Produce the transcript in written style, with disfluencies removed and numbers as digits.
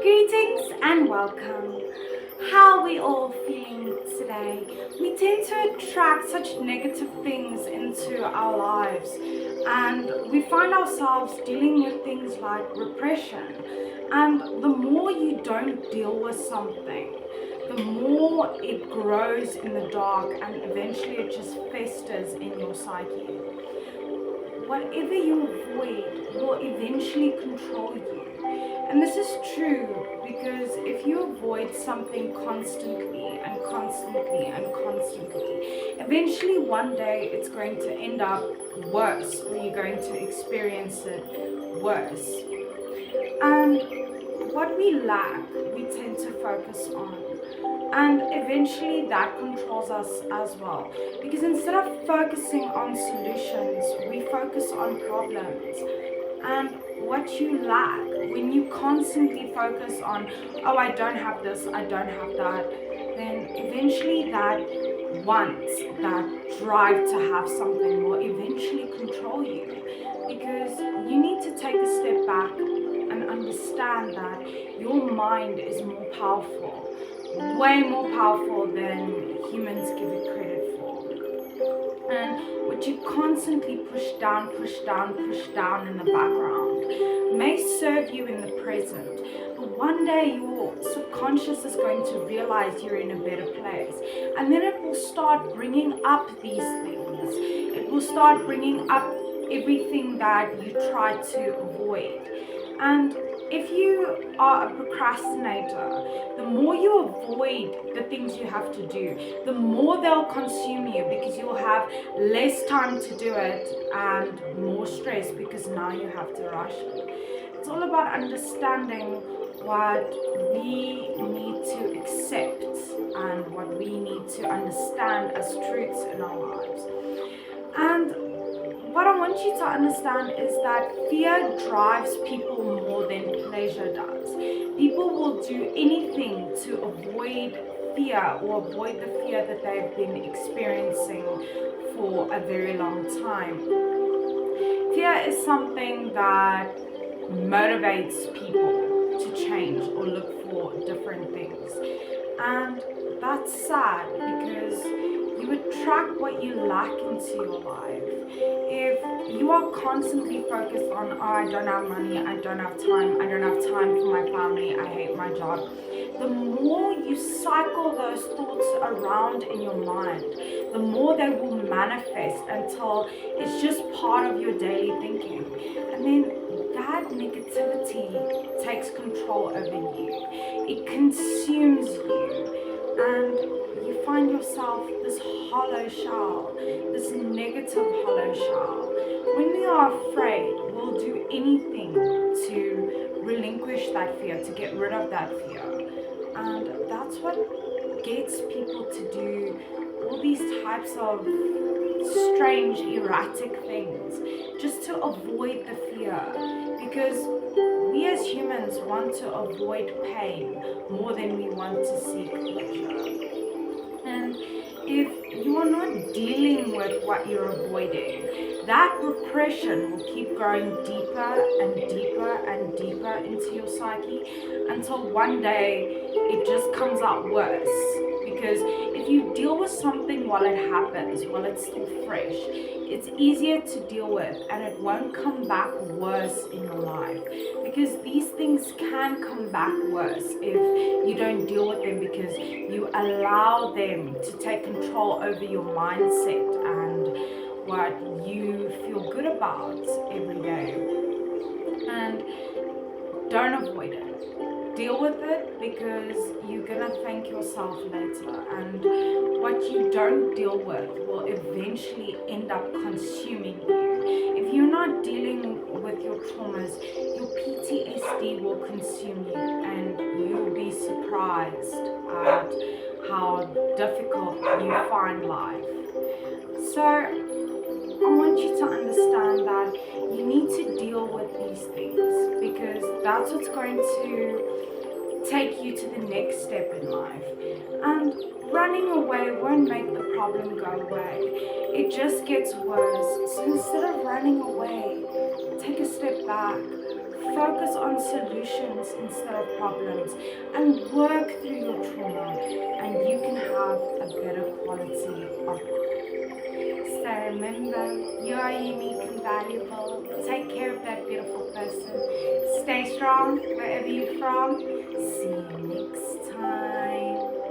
Greetings and welcome. How are we all feeling today? We tend to attract such negative things into our lives, and we find ourselves dealing with things like repression. And the more you don't deal with something, the more it grows in the dark, and eventually it just festers in your psyche. Whatever you avoid will eventually control you. And this is true because if you avoid something constantly and constantly and constantly, eventually one day it's going to end up worse, or you're going to experience it worse. And what we lack, we tend to focus on. And eventually that controls us as well. Because instead of focusing on solutions, we focus on problems. And what you lack, when you constantly focus on, oh, I don't have this, I don't have that, then eventually that want, that drive to have something will eventually control you. Because you need to take a step back and understand that your mind is more powerful, way more powerful than humans give it credit for. And what you constantly push down in the background may serve you in the present, but one day your subconscious is going to realize you're in a better place, and then it will start bringing up these things. It will start bringing up everything that you try to avoid. And if you are a procrastinator, the more you avoid the things you have to do, the more they'll consume you, because you'll have less time to do it and more stress because now you have to rush it. It's all about understanding what we need to accept and what we need to understand as truths in our lives. And what I want you to understand is that fear drives people more than pleasure does. People will do anything to avoid fear, or avoid the fear that they've been experiencing for a very long time. Fear is something that motivates people to change or look for different things. And that's sad, because you attract what you lack into your life. If you are constantly focused on, oh, I don't have money, I don't have time for my family, I hate my job, the more you cycle those thoughts around in your mind, the more they will manifest until it's just part of your daily thinking. And then that negativity takes control over you. It consumes you. And you find yourself this hollow shell, this negative hollow shell. When we are afraid, we'll do anything to relinquish that fear, to get rid of that fear. And that's what gets people to do all these types of strange, erratic things, just to avoid the fear. Because we as humans want to avoid pain more than we want to seek pleasure. And if you are not dealing with what you're avoiding, that repression will keep growing deeper and deeper and deeper into your psyche, until one day it just comes out worse. Because if you deal with something while it happens, while it's still fresh, it's easier to deal with, and it won't come back worse in your life. Because these things can come back worse if you don't deal with them, because you allow them to take control over your mindset and what you feel good about every day. And don't avoid it. Deal with it, because you're gonna thank yourself later. And what you don't deal with will eventually end up consuming you. If you're not dealing with your traumas, your PTSD will consume you, and you'll be surprised at how difficult you find life. So I want you to understand that you need to deal with these things, because that's what's going to take you to the next step in life. And running away won't make the problem go away. It just gets worse. So instead of running away, take a step back, focus on solutions instead of problems, and work through your trauma, and you can have a better quality of life. So remember, you are unique and valuable. Take care of that beautiful person. Stay strong wherever you're from. See you next time.